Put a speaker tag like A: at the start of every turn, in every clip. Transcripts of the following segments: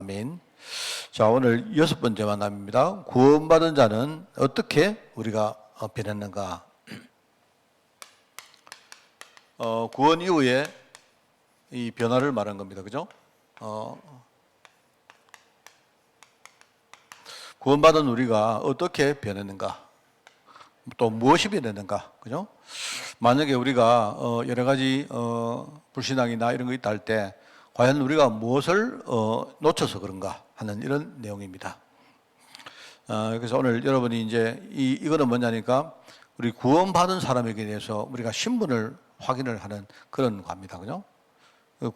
A: 아멘. 자, 오늘 6번째 만남입니다. 구원받은 자는 어떻게 우리가 변했는가? 구원 이후에 이 변화를 말한 겁니다. 그죠? 구원받은 우리가 어떻게 변했는가? 또 무엇이 변했는가? 그죠? 만약에 우리가 여러 가지 불신앙이나 이런 거 있다 할 때 과연 우리가 무엇을 놓쳐서 그런가 하는 이런 내용입니다. 그래서 오늘 여러분이 이제 이거는 뭐냐니까 우리 구원받은 사람에게 대해서 우리가 신분을 확인을 하는 그런 겁니다. 그죠?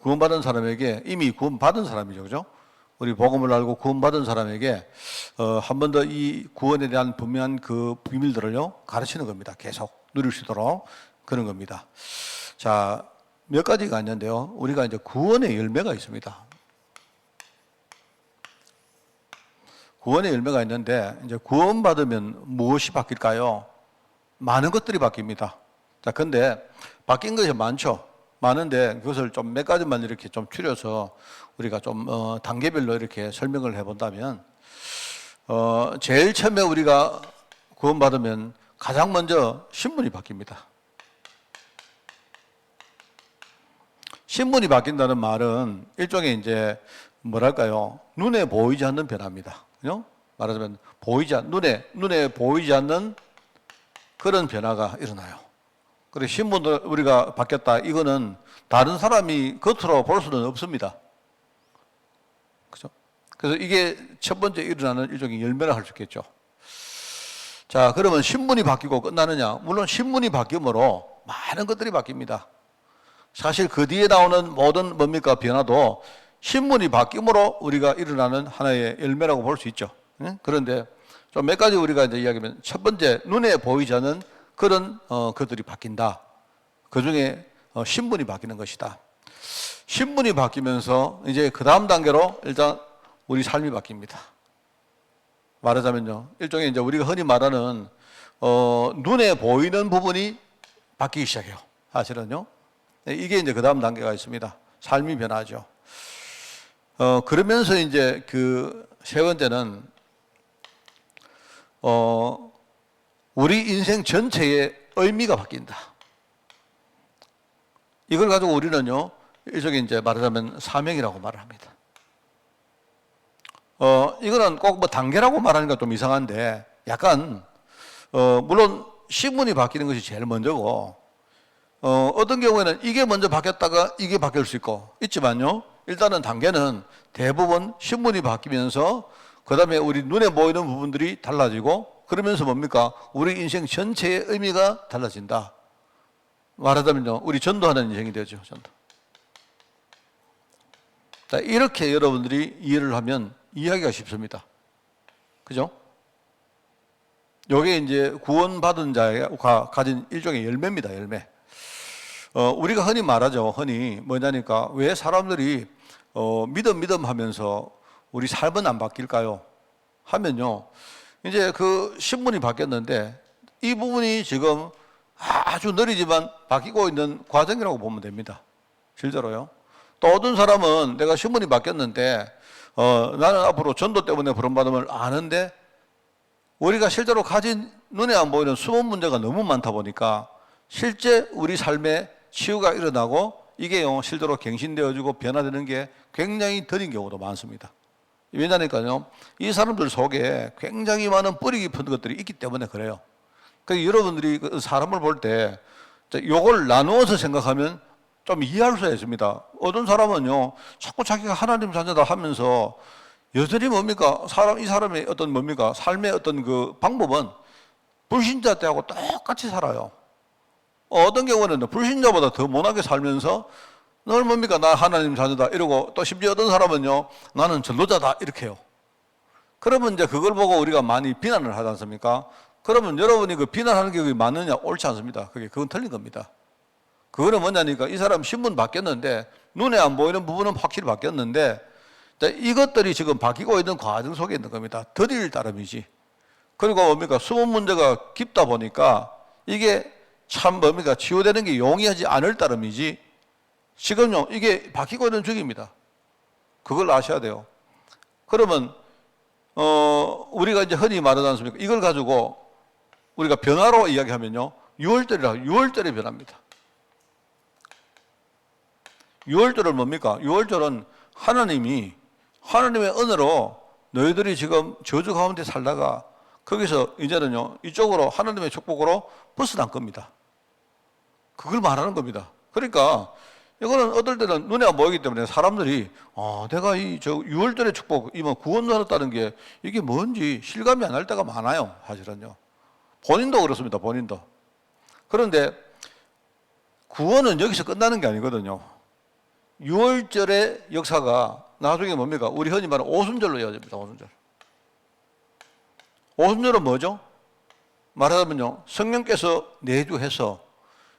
A: 구원받은 사람에게 이미 구원받은 사람이죠. 그죠? 우리 복음을 알고 구원받은 사람에게 한 번 더 이 구원에 대한 분명한 그 비밀들을요 가르치는 겁니다. 계속 누릴 수 있도록 그런 겁니다. 자, 몇 가지가 있는데요. 우리가 이제 구원의 열매가 있습니다. 구원의 열매가 있는데 이제 구원받으면 무엇이 바뀔까요? 많은 것들이 바뀝니다. 자, 근데 바뀐 것이 많죠. 많은데 그것을 좀 몇 가지만 이렇게 좀 추려서 우리가 좀 단계별로 이렇게 설명을 해본다면 제일 처음에 우리가 구원받으면 가장 먼저 신분이 바뀝니다. 신분이 바뀐다는 말은 일종의 이제 뭐랄까요? 눈에 보이지 않는 변화입니다. 그죠? 말하자면 눈에 보이지 않는 그런 변화가 일어나요. 그리고 신분도 우리가 바뀌었다. 이거는 다른 사람이 겉으로 볼 수는 없습니다. 그죠? 그래서 이게 첫 번째 일어나는 일종의 열매라 할 수 있겠죠. 자, 그러면 신분이 바뀌고 끝나느냐? 물론 신분이 바뀌므로 많은 것들이 바뀝니다. 사실 그 뒤에 나오는 모든 뭡니까? 변화도 신분이 바뀜으로 우리가 일어나는 하나의 열매라고 볼 수 있죠. 그런데 좀 몇 가지 우리가 이제 이야기하면 첫 번째, 눈에 보이지 않는 그런 것들이 바뀐다. 그 중에 신분이 바뀌는 것이다. 신분이 바뀌면서 이제 그 다음 단계로 일단 우리 삶이 바뀝니다. 말하자면요. 일종의 이제 우리가 흔히 말하는 눈에 보이는 부분이 바뀌기 시작해요. 사실은요. 이게 이제 그 다음 단계가 있습니다. 삶이 변하죠. 그러면서 이제 그 세 번째는, 우리 인생 전체의 의미가 바뀐다. 이걸 가지고 우리는요, 일종의 이제 말하자면 사명이라고 말을 합니다. 이거는 꼭 뭐 단계라고 말하니까 좀 이상한데, 약간, 물론 신분이 바뀌는 것이 제일 먼저고, 어떤 경우에는 이게 먼저 바뀌었다가 이게 바뀔 수 있지만요. 일단은 단계는 대부분 신분이 바뀌면서 그 다음에 우리 눈에 보이는 부분들이 달라지고 그러면서 뭡니까? 우리 인생 전체의 의미가 달라진다. 말하자면요. 우리 전도하는 인생이 되죠. 전도. 자, 이렇게 여러분들이 이해를 하면 이해하기가 쉽습니다. 그죠? 요게 이제 구원받은 자가 가진 일종의 열매입니다. 열매. 우리가 흔히 말하죠. 흔히 뭐냐니까 왜 사람들이 믿음 하면서 우리 삶은 안 바뀔까요? 하면요. 이제 그 신분이 바뀌었는데 이 부분이 지금 아주 느리지만 바뀌고 있는 과정이라고 보면 됩니다. 실제로요. 또 어떤 사람은 내가 신분이 바뀌었는데 나는 앞으로 전도 때문에 부름받음을 아는데 우리가 실제로 가진 눈에 안 보이는 숨은 문제가 너무 많다 보니까 실제 우리 삶에 치유가 일어나고 이게 실제로 갱신되어지고 변화되는 게 굉장히 더딘 경우도 많습니다. 왜냐니까요, 이 사람들 속에 굉장히 많은 뿌리 깊은 것들이 있기 때문에 그래요. 그러니까 여러분들이 사람을 볼 때 이걸 나누어서 생각하면 좀 이해할 수가 있습니다. 어떤 사람은요, 자꾸 자기가 하나님 자녀다 하면서 여전히 뭡니까? 이 사람의 어떤 뭡니까? 삶의 어떤 그 방법은 불신자 때하고 똑같이 살아요. 어떤 경우는 불신자보다 더 못하게 살면서 늘 뭡니까? 나 하나님 자녀다 이러고 또 심지어 어떤 사람은요, 나는 전도자다 이렇게 해요. 그러면 이제 그걸 보고 우리가 많이 비난을 하지 않습니까? 그러면 여러분이 그 비난하는 게 맞느냐? 옳지 않습니다. 그건 틀린 겁니다. 그거는 뭐냐니까 이 사람 신분 바뀌었는데 눈에 안 보이는 부분은 확실히 바뀌었는데 이것들이 지금 바뀌고 있는 과정 속에 있는 겁니다. 더딜 따름이지. 그리고 뭡니까? 숨은 문제가 깊다 보니까 이게 참 뭡니까? 치유되는 게 용이하지 않을 따름이지 지금요 이게 바뀌고 있는 중입니다. 그걸 아셔야 돼요. 그러면 우리가 이제 흔히 말하지 않습니까? 이걸 가지고 우리가 변화로 이야기하면요, 6월절에 변합니다. 6월절은 뭡니까? 6월절은 하나님의 은혜로 너희들이 지금 저주 가운데 살다가 거기서 이제는요, 이쪽으로 하나님의 축복으로 벗어난 겁니다. 그걸 말하는 겁니다. 그러니까 이거는 어떨 때는 눈에 안 보이기 때문에 사람들이 내가 저 6월절의 축복, 구원 받았다는 게 이게 뭔지 실감이 안 날 때가 많아요. 사실은요. 본인도 그렇습니다. 본인도. 그런데 구원은 여기서 끝나는 게 아니거든요. 6월절의 역사가 나중에 뭡니까? 우리 흔히 말하는 오순절로 이어집니다. 오순절. 오순절은 뭐죠? 말하자면요, 성령께서 내주해서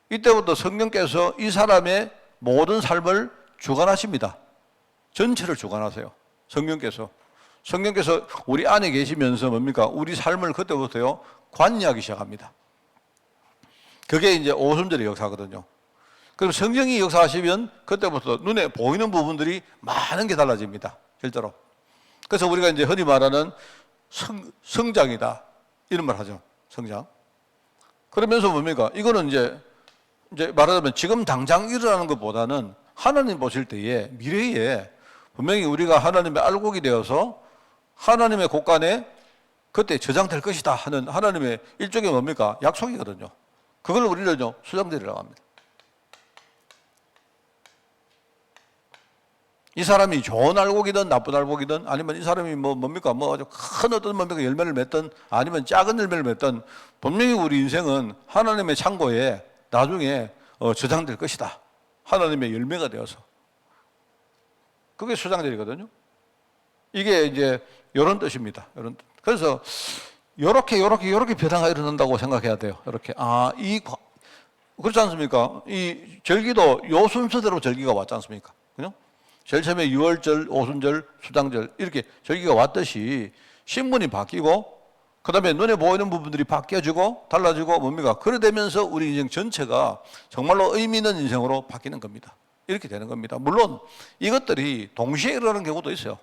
A: 이때부터 성령께서 이 사람의 모든 삶을 주관하십니다. 전체를 주관하세요. 성령께서 우리 안에 계시면서 뭡니까? 우리 삶을 그때부터요, 관여하기 시작합니다. 그게 이제 오순절의 역사거든요. 그럼 성령이 역사하시면 그때부터 눈에 보이는 부분들이 많은 게 달라집니다. 실제로. 그래서 우리가 이제 흔히 말하는 성장이다, 이런 말 하죠. 성장. 그러면서 뭡니까? 이거는 이제 말하자면 지금 당장 일어나는 것보다는 하나님 보실 때에 미래에 분명히 우리가 하나님의 알곡이 되어서 하나님의 곳간에 그때 저장될 것이다 하는 하나님의 일종의 뭡니까? 약속이거든요. 그걸 우리는요, 수장절이라고 합니다. 이 사람이 좋은 알곡이든 나쁜 알곡이든 아니면 이 사람이 뭡니까? 아주 큰 어떤 뭡니까? 열매를 맺든 아니면 작은 열매를 맺든 분명히 우리 인생은 하나님의 창고에 나중에 저장될 것이다. 하나님의 열매가 되어서. 그게 수장절이거든요. 이게 이제 이런 뜻입니다. 이런 뜻. 그래서 요렇게 변화가 일어난다고 생각해야 돼요. 이렇게. 그렇지 않습니까? 이 절기도 요 순서대로 절기가 왔지 않습니까? 그죠? 제일 처음에 6월절, 오순절, 수장절 이렇게 절기가 왔듯이 신분이 바뀌고 그 다음에 눈에 보이는 부분들이 바뀌어지고 달라지고 뭡니까? 그래 되면서 우리 인생 전체가 정말로 의미 있는 인생으로 바뀌는 겁니다. 이렇게 되는 겁니다. 물론 이것들이 동시에 일어나는 경우도 있어요.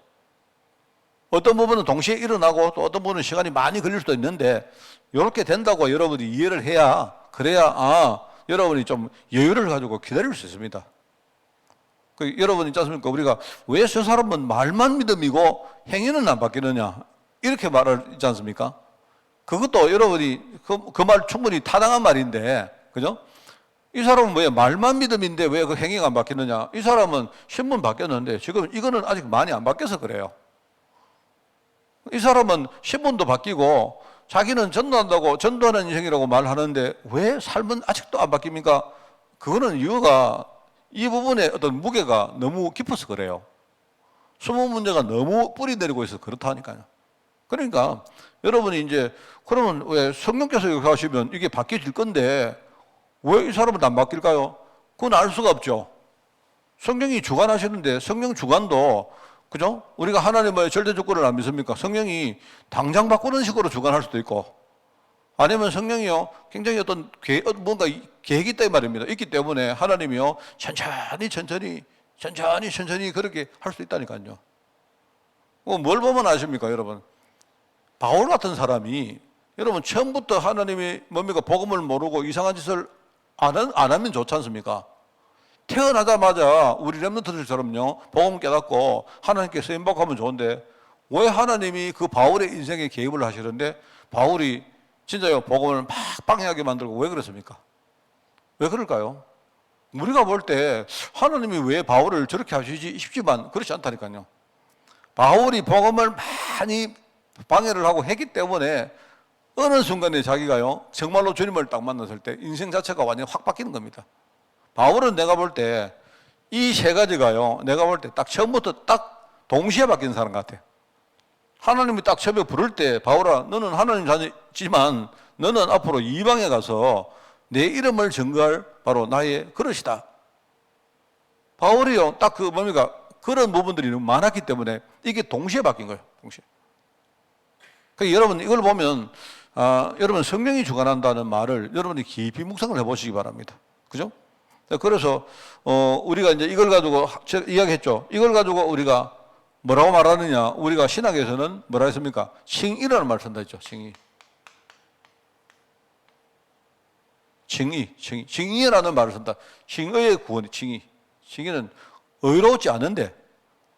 A: 어떤 부분은 동시에 일어나고 또 어떤 부분은 시간이 많이 걸릴 수도 있는데 이렇게 된다고 여러분이 이해를 그래야 여러분이 좀 여유를 가지고 기다릴 수 있습니다. 여러분 있지 않습니까? 우리가 왜 저 사람은 말만 믿음이고 행위는 안 바뀌느냐 이렇게 말을 있지 않습니까? 그것도 여러분이 그 말 충분히 타당한 말인데, 그죠? 이 사람은 왜 말만 믿음인데 왜 그 행위가 안 바뀌느냐? 이 사람은 신분 바뀌었는데 지금 이거는 아직 많이 안 바뀌어서 그래요. 이 사람은 신분도 바뀌고 자기는 전도하는 인생이라고 말하는데 왜 삶은 아직도 안 바뀝니까? 그거는 이유가 이 부분에 어떤 무게가 너무 깊어서 그래요. 숨은 문제가 너무 뿌리 내리고 있어서 그렇다니까요. 그러니까 여러분이 이제 그러면 왜 성령께서 역사하시면 이게 바뀌어질 건데 왜 이 사람은 안 바뀔까요? 그건 알 수가 없죠. 성령이 주관하시는데 성령 주관도 그죠? 우리가 하나님의 절대 주권을 안 믿습니까? 성령이 당장 바꾸는 식으로 주관할 수도 있고 아니면 성령이요 굉장히 어떤 뭔가 계획이 있다 이 말입니다. 있기 때문에 하나님이요 천천히 그렇게 할 수 있다니까요. 뭘 보면 아십니까 여러분? 바울 같은 사람이 여러분 처음부터 하나님이 뭡니까? 복음을 모르고 이상한 짓을 안 하면 좋지 않습니까? 태어나자마자 우리 렘넌트들처럼요 복음 깨닫고 하나님께 쓰임받고 좋은데 왜 하나님이 그 바울의 인생에 개입을 하시는데 바울이 진짜요 복음을 막 방해하게 만들고 왜 그랬습니까? 왜 그럴까요? 우리가 볼 때 하나님이 왜 바울을 저렇게 하시지 싶지만 그렇지 않다니까요. 바울이 복음을 많이 방해를 하고 했기 때문에 어느 순간에 자기가요 정말로 주님을 딱 만났을 때 인생 자체가 완전히 확 바뀌는 겁니다. 바울은 내가 볼 때 이 세 가지가요 내가 볼 때 딱 처음부터 딱 동시에 바뀐 사람 같아요. 하나님이 딱 처음에 부를 때 바울아 너는 하나님 자녀지만 너는 앞으로 이방에 가서 내 이름을 증거할 바로 나의 그릇이다. 바울이요 딱 뭡니까 그런 부분들이 너무 많았기 때문에 이게 동시에 바뀐 거예요. 동시에. 그러니까 여러분 이걸 보면 여러분 성령이 주관한다는 말을 여러분이 깊이 묵상을 해보시기 바랍니다. 그죠? 그래서 우리가 이제 이걸 가지고 이야기했죠. 이걸 가지고 우리가 뭐라고 말하느냐? 우리가 신학에서는 뭐라 했습니까? 칭의라는 말을 쓴다 했죠. 칭의. 칭의라는 말을 쓴다. 칭의의 구원이 칭의. 칭의는 의롭지 않은데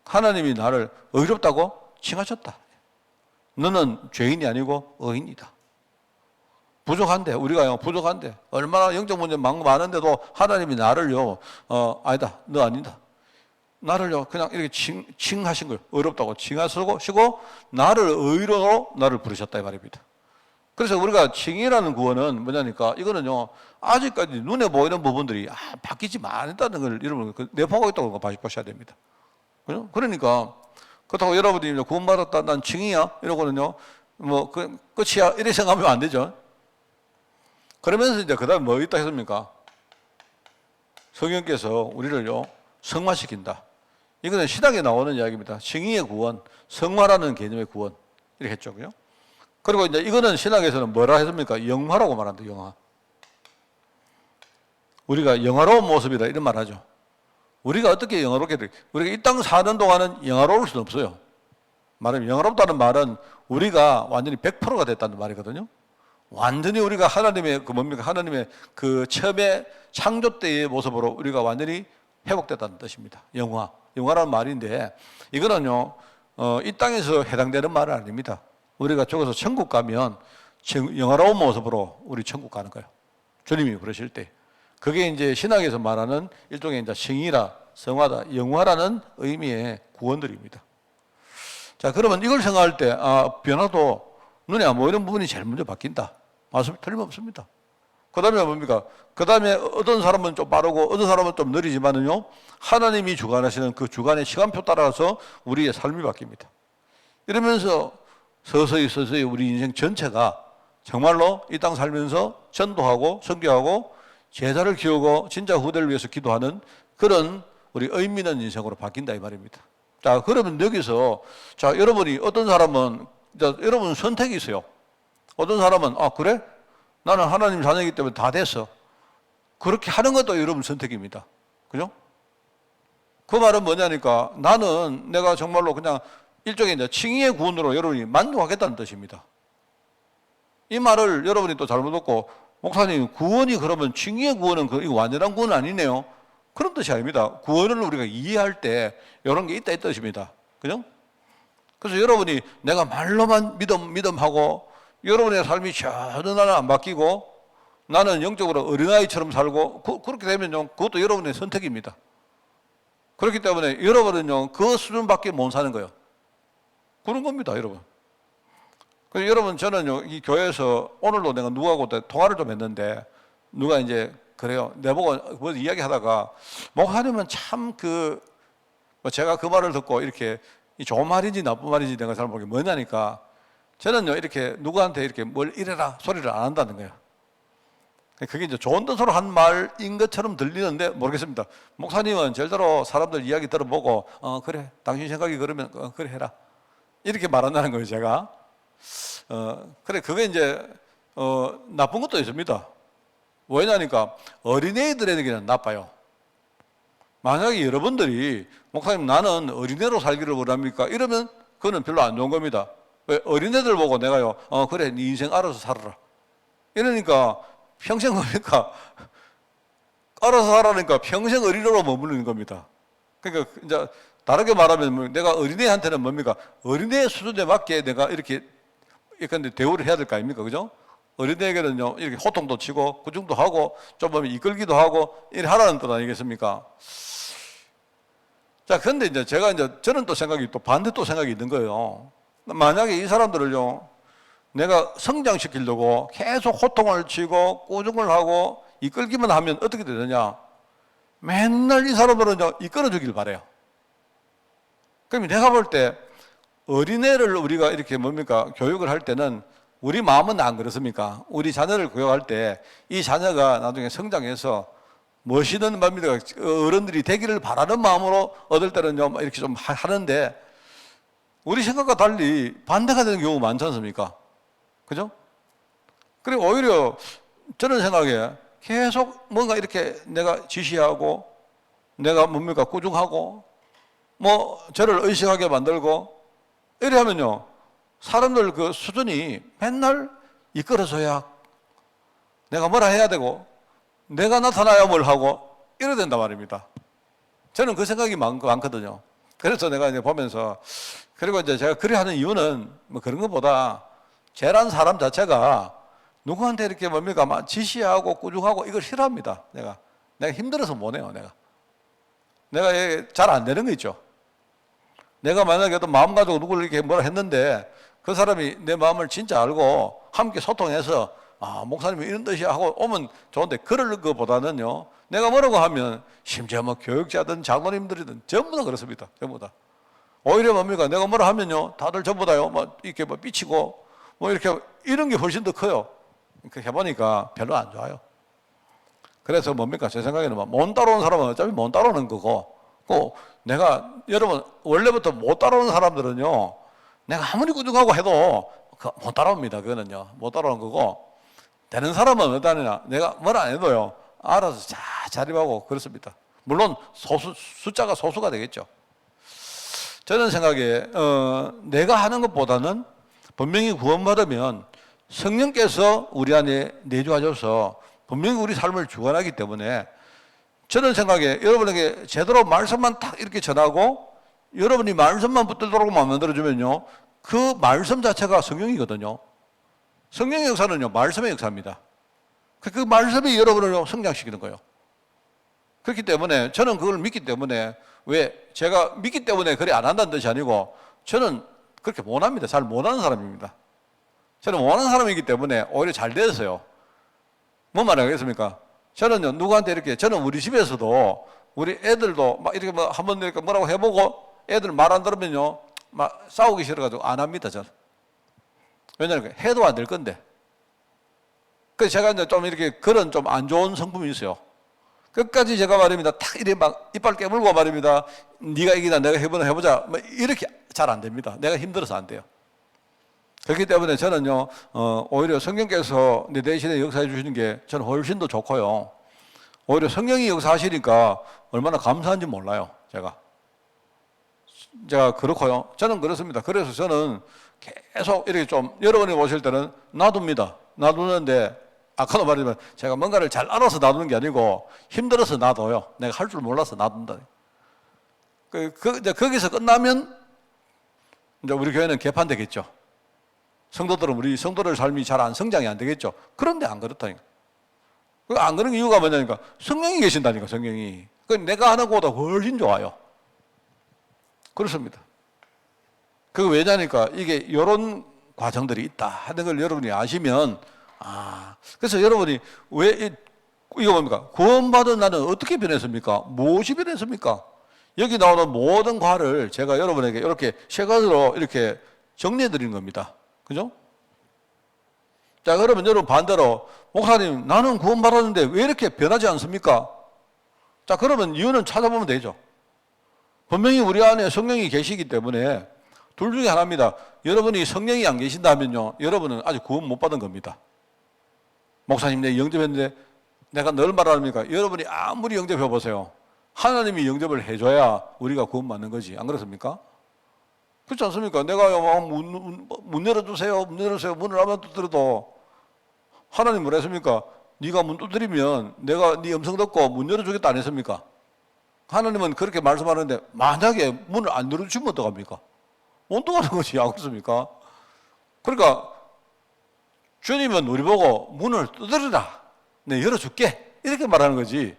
A: 하나님이 나를 의롭다고 칭하셨다. 너는 죄인이 아니고 의인이다. 부족한데, 우리가 부족한데, 얼마나 영적 문제 많은데도 하나님이 나를요, 아니다, 너 아니다. 나를요, 그냥 이렇게 칭하신 거예요. 의롭다고 칭하시고, 나를 의로로 나를 부르셨다, 이 말입니다. 그래서 우리가 칭의라는 구원은 뭐냐니까, 이거는요, 아직까지 눈에 보이는 부분들이, 바뀌지 않았다는 걸 여러분, 내포하고 있다고 보셔야 됩니다. 그죠? 그러니까, 그렇다고 여러분들이 구원받았다, 난 칭의야? 이러고는요, 끝이야? 이렇게 생각하면 안 되죠. 그러면서 이제 그 다음에 뭐 있다 했습니까? 성령께서 우리를요, 성화시킨다. 이거는 신학에 나오는 이야기입니다. 칭의의 구원, 성화라는 개념의 구원. 이렇게 했죠. 그죠? 그리고 이제 이거는 신학에서는 뭐라 했습니까? 영화라고 말한다, 영화. 우리가 영화로운 모습이다, 이런 말 하죠. 우리가 어떻게 영화롭게 돼? 우리가 이 땅 사는 동안은 영화로울 수는 없어요. 말하면 영화롭다는 말은 우리가 완전히 100%가 됐다는 말이거든요. 완전히 우리가 하나님의 하나님의 그 처음에 창조 때의 모습으로 우리가 완전히 회복됐다는 뜻입니다. 영화라는 말인데 이거는요 이 땅에서 해당되는 말은 아닙니다. 우리가 죽어서 천국 가면 영화로운 모습으로 우리 천국 가는 거예요. 주님이 그러실 때 그게 이제 신학에서 말하는 일종의 이제 칭의라 성화다 영화라는 의미의 구원들입니다. 자 그러면 이걸 생각할 때 변화도 눈에 안 보이는 부분이 제일 먼저 바뀐다. 맞습니다. 틀림없습니다. 그 다음에 뭡니까? 그 다음에 어떤 사람은 좀 빠르고 어떤 사람은 좀 느리지만은요, 하나님이 주관하시는 그 주관의 시간표 따라서 우리의 삶이 바뀝니다. 이러면서 서서히 우리 인생 전체가 정말로 이 땅 살면서 전도하고 선교하고 제자를 키우고 진짜 후대를 위해서 기도하는 그런 우리 의미 있는 인생으로 바뀐다 이 말입니다. 자, 그러면 여기서 자, 여러분이 어떤 사람은 여러분 선택이 있어요. 어떤 사람은 그래? 나는 하나님 자녀이기 때문에 다 됐어. 그렇게 하는 것도 여러분 선택입니다. 그죠? 그 말은 뭐냐니까 나는 내가 정말로 그냥 일종의 이제 칭의의 구원으로 여러분이 만족하겠다는 뜻입니다. 이 말을 여러분이 또 잘못 듣고 목사님 구원이 그러면 칭의의 구원은 이거 완전한 구원은 아니네요. 그런 뜻이 아닙니다. 구원을 우리가 이해할 때 이런 게 있다 이 뜻입니다. 그죠? 그래서 여러분이 내가 말로만 믿음하고 여러분의 삶이 전혀 나는 안 바뀌고 나는 영적으로 어린아이처럼 살고 그렇게 되면요 그것도 여러분의 선택입니다. 그렇기 때문에 여러분은요 그 수준밖에 못 사는 거예요. 그런 겁니다 여러분. 그래서 여러분 저는요 이 교회에서 오늘도 내가 누구하고 통화를 좀 했는데 누가 이제 그래요 내보고 뭐 이야기하다가 목사님은 참 제가 그 말을 듣고 이렇게 좋은 말인지 나쁜 말인지 내가 잘 모르겠어요. 뭐냐니까 저는요 이렇게 누구한테 이렇게 뭘 이래라 소리를 안 한다는 거예요. 그게 이제 좋은 뜻으로 한 말인 것처럼 들리는데 모르겠습니다. 목사님은 절대로 사람들 이야기 들어보고 그래 당신 생각이 그러면 그래 해라 이렇게 말한다는 거예요. 제가 그래 그게 이제 나쁜 것도 있습니다. 왜냐니까 어린애들에게는 나빠요. 만약에 여러분들이 목사님 나는 어린애로 살기를 원합니까? 이러면 그거는 별로 안 좋은 겁니다. 왜? 어린애들 보고 내가요 그래 네 인생 알아서 살아라 이러니까 평생 그러니까 알아서 살아니까 평생 어린애로 머무르는 겁니다. 그러니까 이제 다르게 말하면 내가 어린애한테는 뭡니까? 어린애 수준에 맞게 내가 이렇게 대우를 해야 될 거 아닙니까? 그죠? 어린애에게는요 이렇게 호통도 치고 구중도 하고 좀 보면 이끌기도 하고 이렇게 하라는 뜻 아니겠습니까? 자, 그런데 이제 저는 또 생각이 또 반대 또 생각이 있는 거예요. 만약에 이 사람들을요, 내가 성장시키려고 계속 호통을 치고 꾸중을 하고 이끌기만 하면 어떻게 되느냐? 맨날 이 사람들은요, 이끌어주길 바래요. 그럼 내가 볼 때 어린애를 우리가 이렇게 교육을 할 때는 우리 마음은 안 그렇습니까? 우리 자녀를 교육할 때 이 자녀가 나중에 성장해서 멋있는 맘입니다. 어른들이 되기를 바라는 마음으로 얻을 때는요, 이렇게 좀 하는데 우리 생각과 달리 반대가 되는 경우가 많지 않습니까? 그죠? 그리고 오히려 저는 생각에 계속 뭔가 이렇게 내가 지시하고 내가 꾸중하고 뭐 저를 의식하게 만들고 이래 하면요, 사람들 그 수준이 맨날 이끌어줘야 내가 뭐라 해야 되고 내가 나타나야 뭘 하고 이래야 된단 말입니다. 저는 그 생각이 많거든요. 그래서 내가 이제 보면서, 그리고 이제 제가 그리 하는 이유는 뭐 그런 것보다 죄란 사람 자체가 누구한테 이렇게 뭡니까 막 지시하고 꾸중하고 이걸 싫어합니다. 내가 힘들어서 못 해요. 내가 잘 안 되는 거 있죠. 내가 만약에 어떤 마음 가지고 누구를 이렇게 뭐라 했는데 그 사람이 내 마음을 진짜 알고 함께 소통해서 목사님이 이런 뜻이야 하고 오면 좋은데, 그럴 것보다는요, 내가 뭐라고 하면 심지어 뭐 교육자든 장로님들이든 전부 다 그렇습니다. 전부 다. 오히려 뭡니까? 내가 뭐라 하면요, 다들 전부 다요, 뭐 이렇게 뭐 삐치고 뭐 이렇게 이런 게 훨씬 더 커요. 그 해보니까 별로 안 좋아요. 그래서 뭡니까? 제 생각에는 못 따라오는 사람은 어차피 못 따라오는 거고, 내가 여러분 원래부터 못 따라오는 사람들은요, 내가 아무리 꾸중하고 해도 못 따라옵니다. 그거는요, 못 따라오는 거고, 되는 사람은 어떠냐? 내가 뭘 안 해도요, 알아서 잘 자립하고 그렇습니다. 물론 숫자가 소수가 되겠죠. 저는 생각에 내가 하는 것보다는 분명히 구원받으면 성령께서 우리 안에 내주하셔서 분명히 우리 삶을 주관하기 때문에, 저는 생각에 여러분에게 제대로 말씀만 딱 이렇게 전하고 여러분이 말씀만 붙들도록 만들어주면요, 그 말씀 자체가 성령이거든요. 성령의 역사는요, 말씀의 역사입니다. 그 말씀이 여러분을 성장시키는 거예요. 그렇기 때문에 저는 그걸 믿기 때문에, 왜 제가 믿기 때문에 그래 안 한다는 뜻이 아니고, 저는 그렇게 못합니다. 잘 못하는 사람입니다. 저는 못하는 사람이기 때문에 오히려 잘 됐어요. 뭔 말하겠습니까? 저는요, 누구한테 이렇게, 저는 우리 집에서도 우리 애들도 막 이렇게 뭐 한번 이렇게 뭐라고 해보고 애들 말 안 들으면요, 막 싸우기 싫어가지고 안 합니다, 저는. 왜냐하면 해도 안 될 건데. 그래서 제가 이제 좀 이렇게 그런 좀 안 좋은 성품이 있어요. 끝까지 제가 말입니다, 탁 이렇게 막 이빨 깨물고 말입니다, 네가 이기다 내가 해보자. 뭐 이렇게 잘 안 됩니다. 내가 힘들어서 안 돼요. 그렇기 때문에 저는요, 오히려 성령께서 내 대신에 역사해 주시는 게 저는 훨씬 더 좋고요. 오히려 성령이 역사하시니까 얼마나 감사한지 몰라요, 제가 그렇고요. 저는 그렇습니다. 그래서 저는 계속 이렇게 좀 여러분이 오실 때는 놔둡니다. 놔두는데, 아까도 말했지만 제가 뭔가를 잘 알아서 놔두는 게 아니고 힘들어서 놔둬요. 내가 할 줄 몰라서 놔둔다. 이제 거기서 끝나면 이제 우리 교회는 개판되겠죠. 우리 성도들 삶이 잘 안 성장이 안 되겠죠. 그런데 안 그렇다니까. 안 그런 이유가 뭐냐니까, 성령이 계신다니까, 성령이. 내가 하는 것보다 훨씬 좋아요. 그렇습니다. 그거 왜냐니까, 이게 이런 과정들이 있다 하는 걸 여러분이 아시면, 그래서 여러분이 이거 뭡니까? 구원받은 나는 어떻게 변했습니까? 무엇이 변했습니까? 여기 나오는 모든 과를 제가 여러분에게 이렇게 세 가지로 이렇게 정리해 드리는 겁니다. 그죠? 자, 그러면 여러분 반대로, 목사님, 나는 구원받았는데 왜 이렇게 변하지 않습니까? 자, 그러면 이유는 찾아보면 되죠. 분명히 우리 안에 성령이 계시기 때문에 둘 중에 하나입니다. 여러분이 성령이 안 계신다면요, 여러분은 아직 구원 못 받은 겁니다. 목사님, 내 영접했는데, 내가 늘 말합니까? 여러분이 아무리 영접해 보세요. 하나님이 영접을 해줘야 우리가 구원 받는 거지. 안 그렇습니까? 그렇지 않습니까? 내가 문 열어주세요, 문 열어주세요, 문을 아무나 두드려도 하나님 뭐라 했습니까? 네가 문 두드리면 내가 네 음성 듣고 문 열어주겠다 안 했습니까? 하나님은 그렇게 말씀하는데, 만약에 문을 안 열어주시면 어떡합니까? 엉뚱하는 거지. 안 그렇습니까? 그러니까 주님은 우리 보고 문을 두드리라, 내 열어줄게, 이렇게 말하는 거지.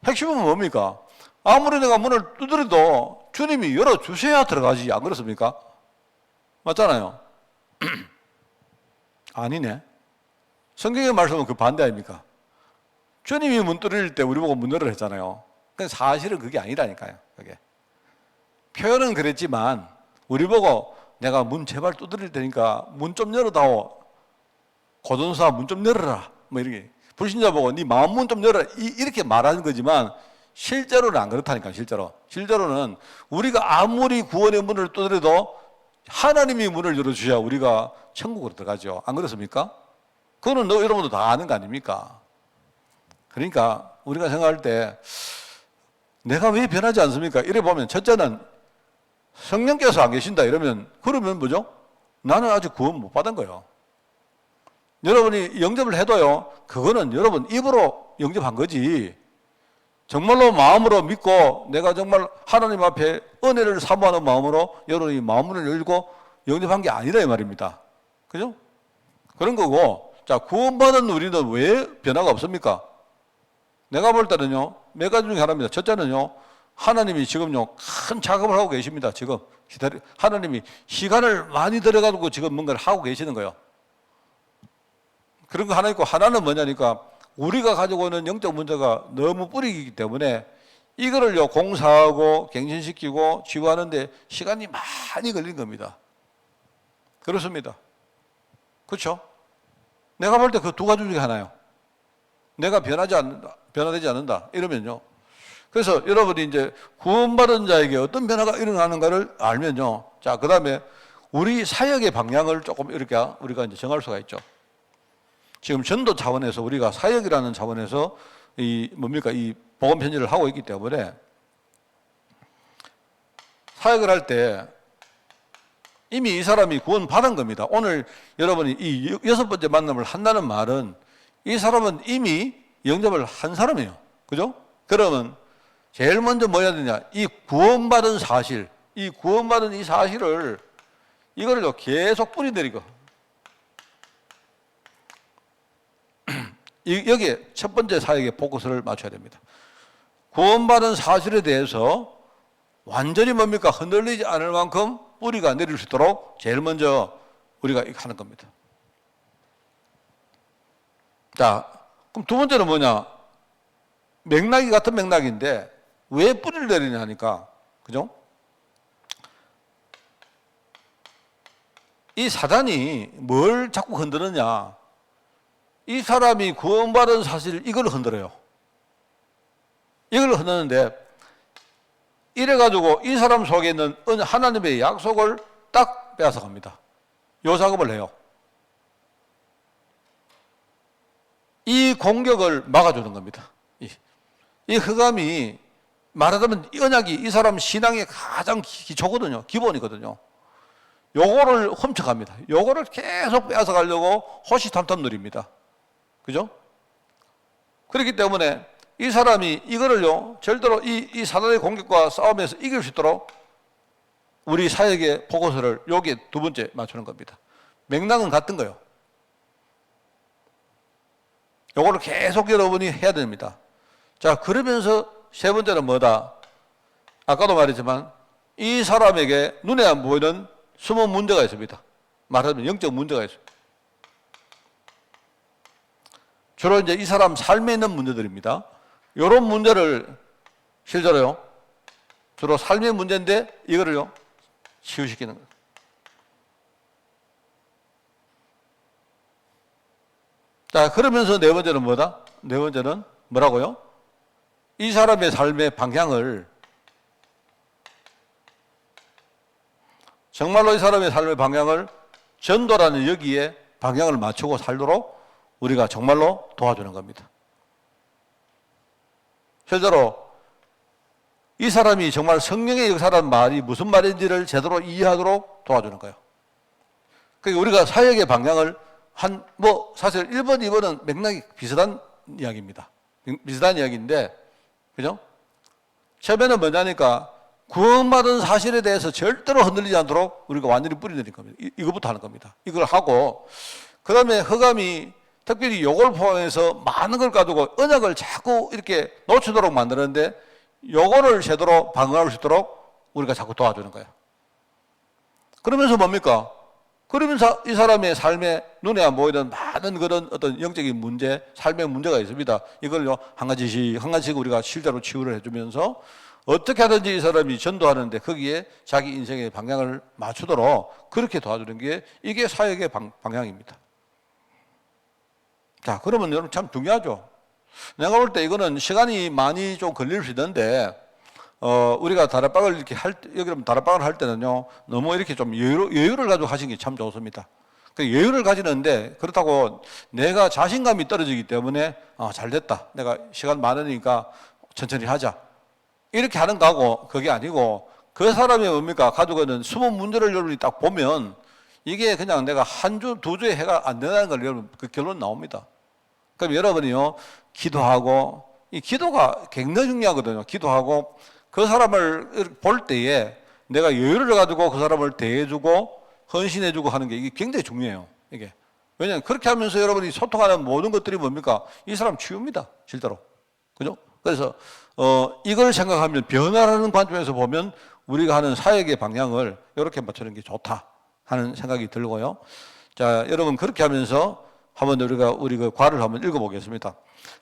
A: 핵심은 뭡니까? 아무리 내가 문을 두드려도 주님이 열어주셔야 들어가지. 안 그렇습니까? 맞잖아요. 아니네. 성경의 말씀은 그 반대 아닙니까? 주님이 문 두드릴 때 우리 보고 문 열으라 했잖아요. 근데 사실은 그게 아니라니까요. 그게 표현은 그랬지만 우리 보고 내가 문 제발 두드릴 테니까 문 좀 열어다오, 고전사 문 좀 열어라, 뭐 이렇게, 불신자 보고 네 마음 문 좀 열어라, 이렇게 말하는 거지만 실제로는 안 그렇다니까. 실제로는 우리가 아무리 구원의 문을 두드려도 하나님이 문을 열어주셔야 우리가 천국으로 들어가죠. 안 그렇습니까? 그거는 여러분도 다 아는 거 아닙니까? 그러니까 우리가 생각할 때 내가 왜 변하지 않습니까? 이래 보면 첫째는 성령께서 안 계신다 이러면 그러면 뭐죠? 나는 아직 구원 못 받은 거예요. 여러분이 영접을 해도요, 그거는 여러분 입으로 영접한 거지. 정말로 마음으로 믿고 내가 정말 하나님 앞에 은혜를 사모하는 마음으로 여러분이 마음문을 열고 영접한 게 아니다 이 말입니다. 그죠? 그런 거고, 자, 구원받은 우리는 왜 변화가 없습니까? 내가 볼 때는요, 몇 가지 중에 하나입니다. 첫째는요, 하나님이 지금요, 큰 작업을 하고 계십니다. 지금. 하나님이 시간을 많이 들여가지고 지금 뭔가를 하고 계시는 거예요. 그런 거 하나 있고, 하나는 뭐냐니까, 우리가 가지고 있는 영적 문제가 너무 뿌리기 때문에 이거를요, 공사하고 갱신시키고 치유하는데 시간이 많이 걸린 겁니다. 그렇습니다. 그렇죠? 내가 볼 때 그 두 가지 중에 하나요. 내가 변화되지 않는다. 이러면요. 그래서 여러분이 이제 구원받은 자에게 어떤 변화가 일어나는가를 알면요. 자, 그 다음에 우리 사역의 방향을 조금 이렇게 우리가 이제 정할 수가 있죠. 지금 전도 차원에서 우리가 사역이라는 차원에서 이 복음 편지를 하고 있기 때문에 사역을 할 때 이미 이 사람이 구원 받은 겁니다. 오늘 여러분이 이 6번째 만남을 한다는 말은 이 사람은 이미 영접을 한 사람이에요. 그죠? 그러면 제일 먼저 뭐 해야 되냐? 이 구원받은 사실, 이 구원받은 이 사실을 이거를 계속 뿌리내리고 여기에 첫 번째 사역에 포커스를 맞춰야 됩니다. 구원받은 사실에 대해서 완전히 뭡니까? 흔들리지 않을 만큼 뿌리가 내릴 수 있도록 제일 먼저 우리가 하는 겁니다. 자, 그럼 두 번째는 뭐냐? 맥락이 같은 맥락인데 왜 뿌리를 내리냐 하니까, 그죠? 이 사단이 뭘 자꾸 흔드느냐? 이 사람이 구원받은 사실 이걸 흔들어요. 이걸 흔드는데 이래가지고 이 사람 속에 있는 하나님의 약속을 딱 빼앗아갑니다. 요 작업을 해요. 이 공격을 막아주는 겁니다. 이 흑암이 말하자면 이 언약이 이 사람 신앙의 가장 기초거든요. 기본이거든요. 요거를 훔쳐갑니다. 요거를 계속 빼앗아가려고 호시탐탐 누립니다. 그죠? 그렇기 때문에 이 사람이 이거를요, 절대로 이 사단의 공격과 싸움에서 이길 수 있도록 우리 사역의 포커스를 여기에 두 번째 맞추는 겁니다. 맥락은 같은 거예요. 요거를 계속 여러분이 해야 됩니다. 자, 그러면서 세 번째는 뭐다? 아까도 말했지만 이 사람에게 눈에 안 보이는 숨은 문제가 있습니다. 말하자면 영적 문제가 있어요. 주로 이제 이 사람 삶에 있는 문제들입니다. 이런 문제를 실제로요, 주로 삶의 문제인데 이거를요, 치유시키는 거예요. 자, 그러면서 네 번째는 뭐다? 네 번째는 뭐라고요? 이 사람의 삶의 방향을, 정말로 이 사람의 삶의 방향을 전도라는 여기에 방향을 맞추고 살도록 우리가 정말로 도와주는 겁니다. 실제로 이 사람이 정말 성령의 역사라는 말이 무슨 말인지를 제대로 이해하도록 도와주는 거예요. 그러니까 우리가 사역의 방향을 사실 1번, 2번은 맥락이 비슷한 이야기입니다. 비슷한 이야기인데, 그죠? 처음에는 뭐냐니까, 구원받은 사실에 대해서 절대로 흔들리지 않도록 우리가 완전히 뿌리내릴 겁니다. 이거부터 하는 겁니다. 이걸 하고, 그 다음에 흑암이 특별히 이걸 포함해서 많은 걸 가지고 언약을 자꾸 이렇게 놓치도록 만드는데, 요거를 제대로 방어할 수 있도록 우리가 자꾸 도와주는 거예요. 그러면서 뭡니까? 그러면서 이 사람의 삶에 눈에 안 보이는 많은 그런 어떤 영적인 문제, 삶의 문제가 있습니다. 이걸요, 한 가지씩 우리가 실제로 치유를 해주면서 어떻게 하든지 이 사람이 전도하는데 거기에 자기 인생의 방향을 맞추도록 그렇게 도와주는 게 이게 사역의 방향입니다. 자, 그러면 여러분 참 중요하죠. 내가 볼 때 이거는 시간이 많이 좀 걸릴 수 있는데, 우리가 다락방을 이렇게 여기 다락방을 할 때는요, 너무 이렇게 좀 여유를 가지고 하시는 게 참 좋습니다. 그 여유를 가지는데, 그렇다고 내가 자신감이 떨어지기 때문에, 잘 됐다. 내가 시간 많으니까 천천히 하자. 이렇게 하는 거하고, 그게 아니고, 그 사람이 뭡니까? 가지고 있는 숨은 문제를 여러분이 딱 보면 이게 그냥 내가 한 주, 두 주에 해가 안 된다는 걸 여러분 그 결론 나옵니다. 그럼 여러분이요, 기도하고, 이 기도가 굉장히 중요하거든요. 기도하고 그 사람을 볼 때에 내가 여유를 가지고 그 사람을 대해주고 헌신해주고 하는 게 이게 굉장히 중요해요. 이게. 왜냐하면 그렇게 하면서 여러분이 소통하는 모든 것들이 뭡니까? 이 사람 치웁니다. 실제로. 그죠? 그래서, 이걸 생각하면 변화라는 관점에서 보면 우리가 하는 사역의 방향을 이렇게 맞추는 게 좋다 하는 생각이 들고요. 자, 여러분 그렇게 하면서 한번 우리 그 과를 한번 읽어보겠습니다.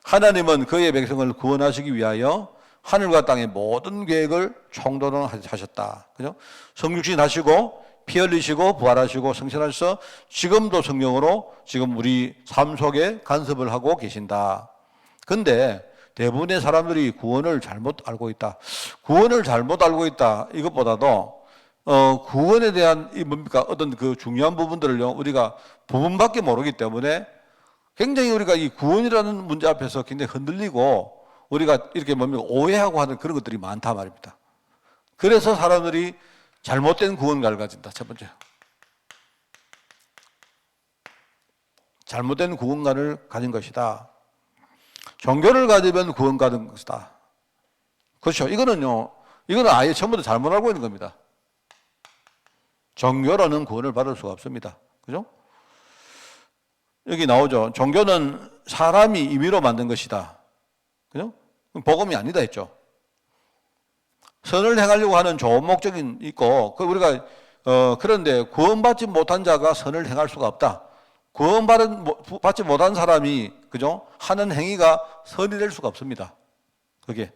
A: 하나님은 그의 백성을 구원하시기 위하여 하늘과 땅의 모든 계획을 총동원하셨다. 그죠? 성육신 하시고 피 흘리시고 부활하시고 승천하셔서 지금도 성령으로 지금 우리 삶 속에 간섭을 하고 계신다. 근데 대부분의 사람들이 구원을 잘못 알고 있다. 구원을 잘못 알고 있다. 이것보다도 구원에 대한 이 뭡니까? 어떤 그 중요한 부분들을요, 우리가 부분밖에 모르기 때문에 굉장히 우리가 이 구원이라는 문제 앞에서 굉장히 흔들리고 우리가 이렇게 뭡니까? 오해하고 하는 그런 것들이 많다 말입니다. 그래서 사람들이 잘못된 구원관을 가진다. 첫 번째. 잘못된 구원관을 가진 것이다. 종교를 가지면 구원 받은 것이다. 그렇죠. 이거는 아예 전부 다 잘못 알고 있는 겁니다. 종교로는 구원을 받을 수가 없습니다. 그죠? 여기 나오죠. 종교는 사람이 임의로 만든 것이다. 그죠? 복음이 아니다 했죠. 선을 행하려고 하는 좋은 목적이 있고, 우리가, 그런데 구원받지 못한 자가 선을 행할 수가 없다. 구원받지 못한 사람이, 그죠? 하는 행위가 선이 될 수가 없습니다. 그게.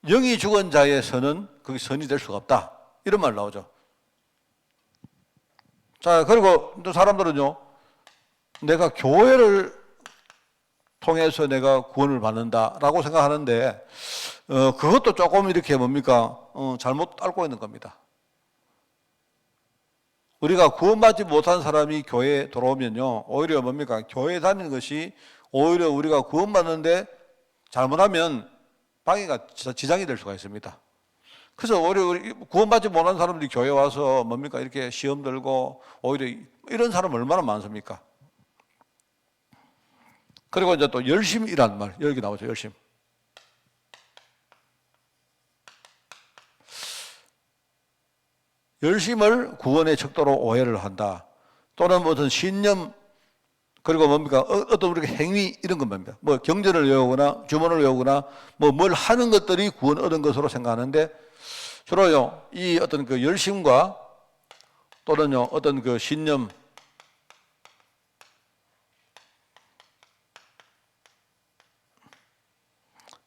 A: 영이 죽은 자의 선은 그게 선이 될 수가 없다. 이런 말 나오죠. 자, 그리고 또 사람들은요, 내가 교회를 통해서 내가 구원을 받는다라고 생각하는데, 그것도 조금 이렇게 뭡니까? 잘못 알고 있는 겁니다. 우리가 구원받지 못한 사람이 교회에 들어오면요, 오히려 뭡니까? 교회 다니는 것이 오히려 우리가 구원받는데 잘못하면 방해가 지장이 될 수가 있습니다. 그래서 오히려 구원받지 못한 사람들이 교회 와서 뭡니까? 이렇게 시험 들고 오히려 이런 사람 얼마나 많습니까? 그리고 이제 또 열심이란 말, 여기 나오죠, 열심. 열심을 구원의 척도로 오해를 한다. 또는 무슨 신념, 그리고 뭡니까? 어떤 우리가 행위, 이런 건 뭡니까? 뭐 경전을 외우거나 주문을 외우거나 뭐 뭘 하는 것들이 구원 얻은 것으로 생각하는데, 주로요, 이 어떤 그 열심과 또는요, 어떤 그 신념,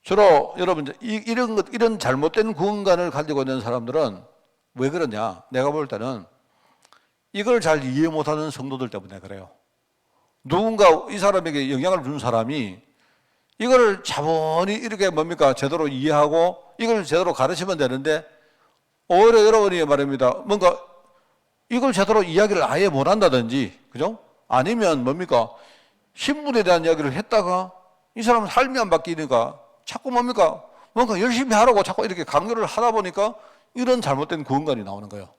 A: 주로 여러분, 이런 잘못된 구원관을 가지고 있는 사람들은 왜 그러냐? 내가 볼 때는 이걸 잘 이해 못하는 성도들 때문에 그래요. 누군가 이 사람에게 영향을 준 사람이 이걸 차분히 이렇게 뭡니까? 제대로 이해하고 이걸 제대로 가르치면 되는데, 오히려 여러분이 말입니다. 뭔가 이걸 제대로 이야기를 아예 못 한다든지, 그죠? 아니면 뭡니까? 신분에 대한 이야기를 했다가 이 사람은 삶이 안 바뀌니까 자꾸 뭡니까? 뭔가 열심히 하라고 자꾸 이렇게 강요를 하다 보니까 이런 잘못된 구원관이 나오는 거예요.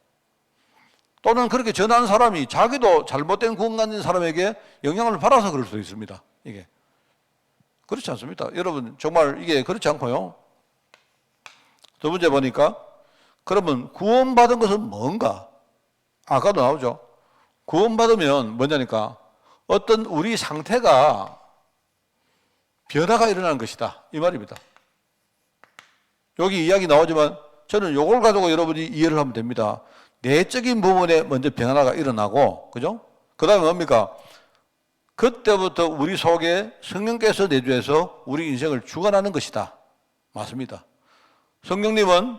A: 또는 그렇게 전하는 사람이 자기도 잘못된 구원관인 사람에게 영향을 받아서 그럴 수도 있습니다. 이게. 그렇지 않습니다. 여러분, 정말 이게 그렇지 않고요. 두 번째 보니까, 그러면 구원받은 것은 뭔가? 아까도 나오죠. 구원받으면 뭐냐니까, 어떤 우리 상태가 변화가 일어나는 것이다. 이 말입니다. 여기 이야기 나오지만 저는 이걸 가지고 여러분이 이해를 하면 됩니다. 내적인 부분에 먼저 변화가 일어나고, 그죠? 그 다음에 뭡니까? 그때부터 우리 속에 성령께서 내주해서 우리 인생을 주관하는 것이다. 맞습니다. 성령님은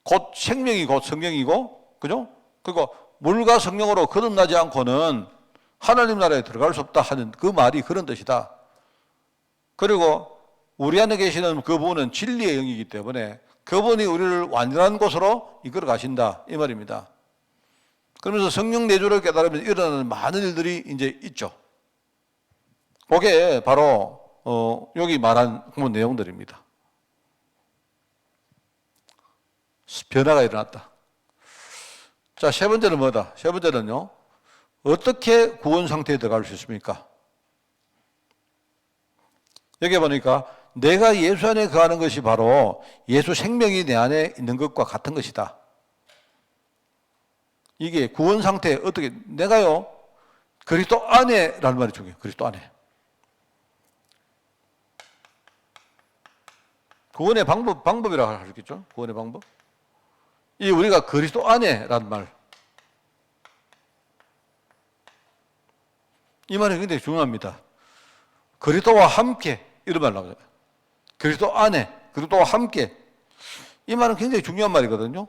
A: 곧 생명이 곧 성령이고, 그죠? 그리고 물과 성령으로 거듭나지 않고는 하나님 나라에 들어갈 수 없다 하는 그 말이 그런 뜻이다. 그리고 우리 안에 계시는 그분은 진리의 영이기 때문에 그분이 우리를 완전한 곳으로 이끌어 가신다. 이 말입니다. 그러면서 성령 내주를 깨달으면 일어나는 많은 일들이 이제 있죠. 그게 바로 여기 말한 그런 내용들입니다. 변화가 일어났다. 자, 세 번째는 뭐다? 세 번째는요, 어떻게 구원 상태에 들어갈 수 있습니까? 여기 보니까 내가 예수 안에 거하는 것이 바로 예수 생명이 내 안에 있는 것과 같은 것이다. 이게 구원 상태 어떻게, 내가요, 그리스도 안에라는 말이 중요해요. 그리스도 안에. 구원의 방법이라고 할 수 있겠죠? 구원의 방법. 이 우리가 그리스도 안에라는 말. 이 말이 굉장히 중요합니다. 그리스도와 함께 이런 말 나오잖아요. 그리스도 안에, 그리스도와 함께. 이 말은 굉장히 중요한 말이거든요.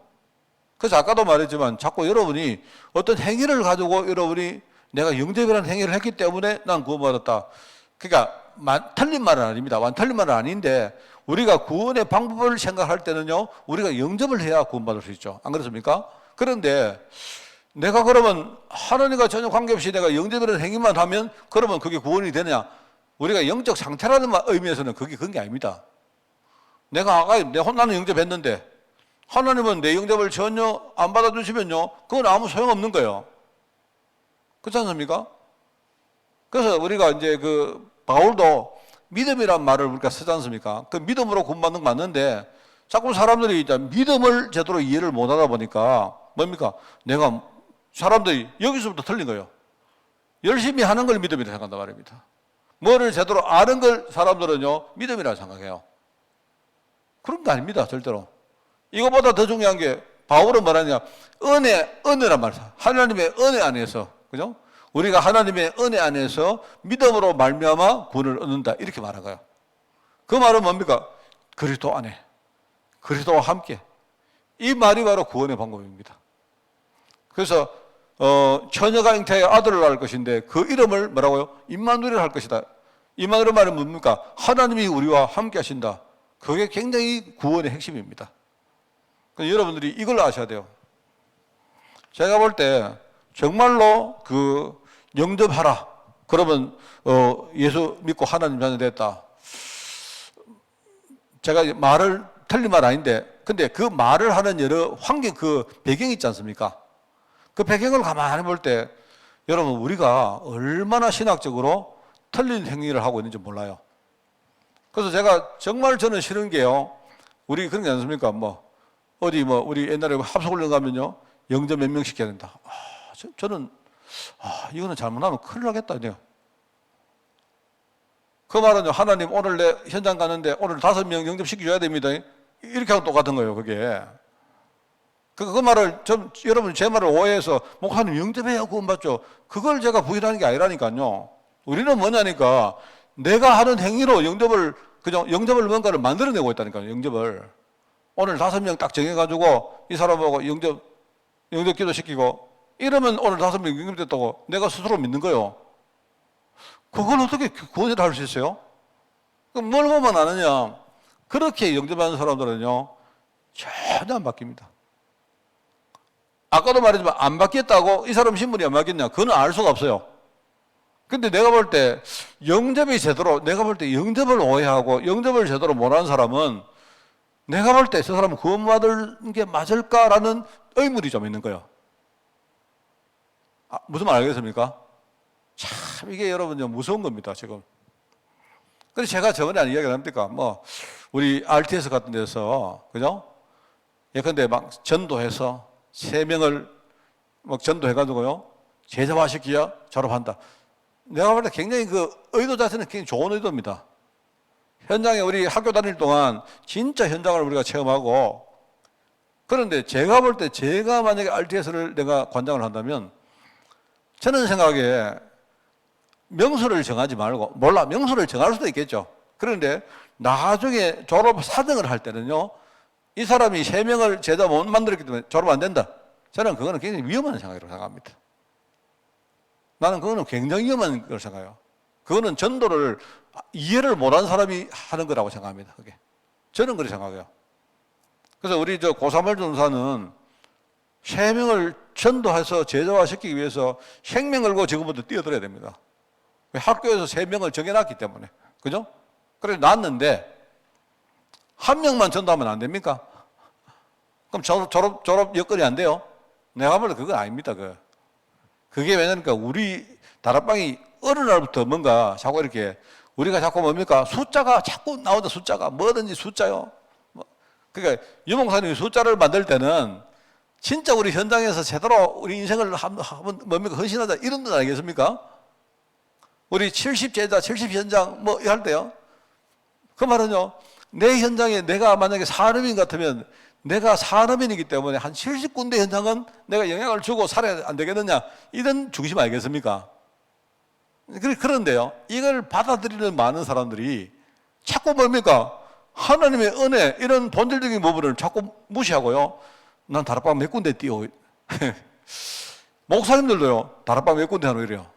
A: 그래서 아까도 말했지만 자꾸 여러분이 어떤 행위를 가지고 여러분이 내가 영접이라는 행위를 했기 때문에 난 구원받았다. 그러니까 틀린 말은 아닙니다. 틀린 말은 아닌데 우리가 구원의 방법을 생각할 때는요, 우리가 영접을 해야 구원받을 수 있죠. 안 그렇습니까? 그런데 내가 그러면 하나님과 전혀 관계없이 내가 영접이라는 행위만 하면 그러면 그게 구원이 되느냐? 우리가 영적 상태라는 의미에서는 그게 그런 게 아닙니다. 내가 나는 영접했는데 하나님은 내 영접을 전혀 안 받아주시면요, 그건 아무 소용없는 거예요. 그렇지 않습니까? 그래서 우리가 이제 바울도 믿음이란 말을 우리가 쓰지 않습니까? 그 믿음으로 구원받는 거 맞는데 자꾸 사람들이 이제 믿음을 제대로 이해를 못 하다 보니까 뭡니까? 내가 사람들이 여기서부터 틀린 거예요. 열심히 하는 걸 믿음이라고 생각한단 말입니다. 뭐를 제대로 아는 걸 사람들은요, 믿음이라고 생각해요. 그런 거 아닙니다, 절대로. 이거보다 더 중요한 게 바울은 뭐라냐? 은혜란 말이야. 하나님의 은혜 안에서, 그죠? 우리가 하나님의 은혜 안에서 믿음으로 말미암아 구원을 얻는다, 이렇게 말한 거예요. 그 말은 뭡니까? 그리스도 안에, 그리스도와 함께. 이 말이 바로 구원의 방법입니다. 그래서 처녀가 잉태하여 아들을 낳을 것인데 그 이름을 뭐라고요? 임마누엘을 할 것이다. 임마누엘 말은 뭡니까? 하나님이 우리와 함께 하신다. 그게 굉장히 구원의 핵심입니다. 여러분들이 이걸 아셔야 돼요. 제가 볼 때 정말로 영접하라. 그러면 예수 믿고 하나님 자녀 됐다. 제가 틀린 말 아닌데, 근데 그 말을 하는 여러 환경, 배경이 있지 않습니까? 그 배경을 가만히 볼 때 여러분, 우리가 얼마나 신학적으로 틀린 행위를 하고 있는지 몰라요. 그래서 제가 정말 저는 싫은 게요, 우리 그런 게 아니습니까? 우리 옛날에 합숙훈련 가면요, 영접 몇 명 시켜야 된다. 저는 이거는 잘못하면 큰일 나겠다. 그 말은요, 하나님 오늘 내 현장 가는데 오늘 5명 영접 시켜줘야 됩니다. 이렇게 하고 똑같은 거예요, 그게. 그 말을 여러분 제 말을 오해해서 목사님 영접해야 구원받죠. 그걸 제가 부인하는 게 아니라니까요. 우리는 뭐냐니까 내가 하는 행위로 영접을 뭔가를 만들어내고 있다니까요. 영접을. 오늘 5명 딱 정해가지고 이 사람하고 영접 기도 시키고 이러면 오늘 5명 영접됐다고 내가 스스로 믿는 거예요. 그걸 어떻게 구원이라 할 수 있어요? 그럼 뭘 보면 아느냐? 그렇게 영접하는 사람들은요, 전혀 안 바뀝니다. 아까도 말했지만 안 바뀌었다고 이 사람 신분이 안 바뀌었냐? 그건 알 수가 없어요. 근데 내가 볼 때 내가 볼 때 영접을 오해하고 영접을 제대로 못하는 사람은 내가 볼 때 저 사람은 구원받은 게 맞을까라는 의문이 좀 있는 거예요. 무슨 말 알겠습니까? 참 이게 여러분 좀 무서운 겁니다, 지금. 그래서 제가 저번에 이야기를 합니까? 우리 RTS 같은 데서, 그죠? 예컨대 전도해서 3명을 전도해가지고요, 제자화시키야 졸업한다. 내가 볼 때 굉장히 의도 자체는 굉장히 좋은 의도입니다. 현장에 우리 학교 다닐 동안 진짜 현장을 우리가 체험하고, 그런데 제가 볼 때 제가 만약에 RTS를 내가 관장을 한다면 저는 생각에 명수를 정하지 말고, 명수를 정할 수도 있겠죠. 그런데 나중에 졸업 사정을 할 때는요, 이 사람이 3명을 제자 못 만들었기 때문에 졸업 안 된다. 저는 그거는 굉장히 위험한 생각이라고 생각합니다. 나는 그거는 굉장히 위험한 걸 생각해요. 그거는 전도를 이해를 못한 사람이 하는 거라고 생각합니다. 그게. 저는 그렇게 생각해요. 그래서 우리 고사물 전사는 3명을 전도해서 제자화 시키기 위해서 생명 걸고 지금부터 뛰어들어야 됩니다. 학교에서 3명을 정해놨기 때문에. 그죠? 그래서 놨는데, 1명만 전도하면 안 됩니까? 그럼 졸업 여건이 안 돼요? 내가 볼 때 그건 아닙니다. 그게 왜냐니까 우리 다락방이 어느 날부터 뭔가 자꾸 이렇게 우리가 자꾸 뭡니까? 숫자가 자꾸 나오다 숫자가 뭐든지 숫자요. 그러니까 유목사님이 숫자를 만들 때는 진짜 우리 현장에서 제대로 우리 인생을 한번 뭡니까? 헌신하자 이런 뜻 아니겠습니까? 우리 70제자, 70현장 뭐 할 때요. 그 말은요. 내 현장에 내가 만약에 산업인 같으면 내가 산업인이기 때문에 한 70군데 현장은 내가 영향을 주고 살아야 안 되겠느냐 이런 중심 아니겠습니까? 그런데요. 이걸 받아들이는 많은 사람들이 자꾸 뭡니까? 하나님의 은혜 이런 본질적인 부분을 자꾸 무시하고요. 난 다락방 몇 군데 뛰어. 목사님들도요. 다락방 몇 군데 하노 이래요.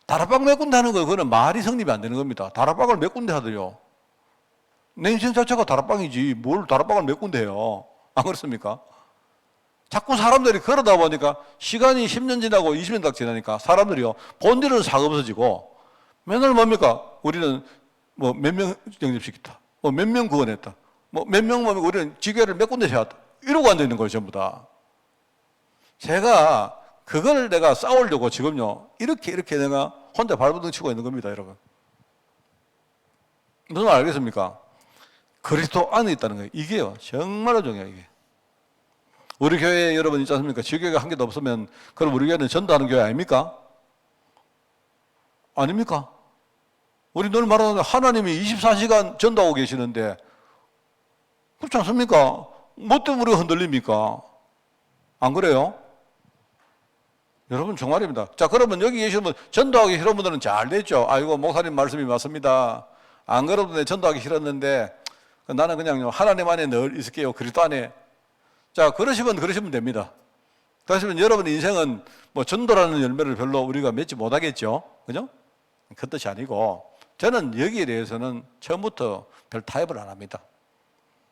A: 다락방 몇 군데 하는 거 그거는 말이 성립이 안 되는 겁니다. 다락방을 몇 군데 하더요. 내 인생 자체가 다락방이지 뭘 다락방을 몇 군데 해요. 안 그렇습니까? 자꾸 사람들이 그러다 보니까 시간이 10년 지나고 20년 딱 지나니까 사람들이요. 본질은 싹 없어지고 맨날 뭡니까? 우리는 뭐 몇 명 영접시켰다. 뭐 몇 명 구원했다. 뭐 몇 명 뭡니까? 우리는 지교회를 몇 군데 세웠다. 이러고 앉아있는 거예요. 전부 다. 제가 그걸 내가 싸우려고 지금요. 이렇게 내가 혼자 발버둥 치고 있는 겁니다. 여러분. 무슨 말 알겠습니까? 그리스도 안에 있다는 거예요. 이게요. 정말로 중요해요. 이게. 우리 교회 여러분 있지 않습니까? 지교회가 한 개도 없으면 그럼 우리 교회는 전도하는 교회 아닙니까? 아닙니까? 우리 늘 말하는 하나님이 24시간 전도하고 계시는데 그렇지 않습니까? 뭐 때문에 우리가 흔들립니까? 안 그래요? 여러분 정말입니다. 자, 그러면 여기 계시는 분 전도하기 싫은 분들은 잘 됐죠. 아이고 목사님 말씀이 맞습니다. 안 그래도 내 전도하기 싫었는데 나는 그냥 하나님 안에 늘 있을게요. 그리스도 안에. 자, 그러시면 됩니다. 그러시면 여러분 인생은 뭐 전도라는 열매를 별로 우리가 맺지 못하겠죠. 그죠? 그 뜻이 아니고 저는 여기에 대해서는 처음부터 별 타협을 안 합니다.